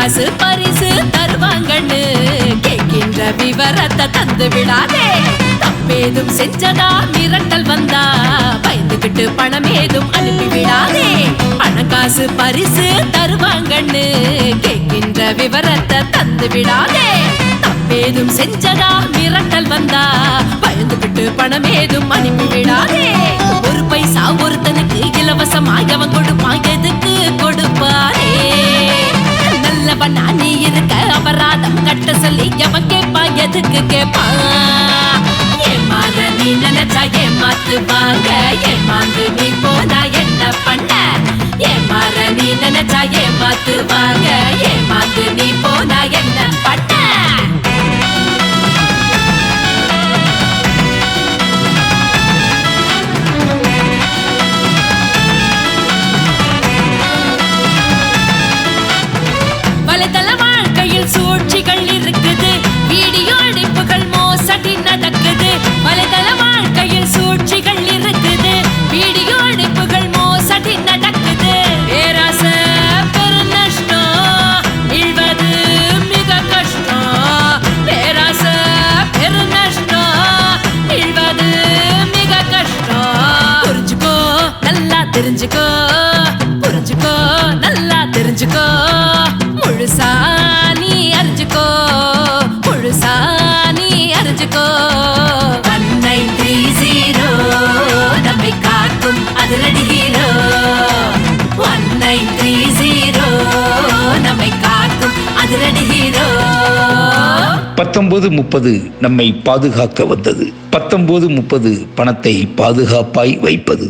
காசு பரிசு தருவாங்கன்னு கேட்கின்ற விவரத்தை தந்து விடாதே. தப்பேதும் செஞ்சதா மிரட்டல் வந்தா பயந்துகிட்டு பணம் ஏதும் அனுப்பி விடாதே. பணம் காசு பரிசு தருவாங்கன்னு கேட்கின்ற விவரத்தை தந்து விடாதே. தப்பேதும் செஞ்சதா மிரட்டல் வந்தா பயந்துகிட்டு பணம் ஏதும் அனுப்பி விடாதே. ஒரு பைசா ஒருத்தனுக்கு இலவசமா அவன் கொடுப்பான், எதுக்கு கொடுப்பானே? நல்லவனா நீ இருக்க அபராதம் கட்ட சொல்லி அவன் கேட்பான், எதுக்கு கேட்பான்? ஏமாற நீ நினைச்சா ஏமாத்துவாங்க, ஏமாந்து நீ போனா என்ன பண்ண? ஏமாற நீ நினைச்சா ஏமாத்துவாங்க, ஏமாந்து நீ போனா என்ன பண்ண? வலைதள வாழ்க்கையில் சூழ்ச்சிகள் இருக்குது, வீடியோ அடிப்புகள் மோசடி நடக்குது. வலைதள வாழ்க்கையில் சூழ்ச்சிகள் இருக்குது, வீடியோ அடிப்புகள் மோசடி நடக்குது. பேராசை பெரு நஷ்டம், இழ்வது மிக கஷ்டம். பேராசை பெரு நஷ்டம், இழ்வது மிக கஷ்டம். புரிஞ்சுக்கோ நல்லா தெரிஞ்சுக்கோ, புரிஞ்சுக்கோ நல்லா தெரிஞ்சுக்கோ. முழுசா நீ அறிஞ்சுக்கோ, முழுசா நீ அறிஞ்சுக்கோ. 1930 நம்மை காக்கும் அதிரடி ஹீரோ. 1930 நம்மை காக்கும் அதிரடி ஹீரோ. 1930 நம்மை பாதுகாக்க வந்தது. 1930 பணத்தை பாதுகாப்பாய் வைப்பது.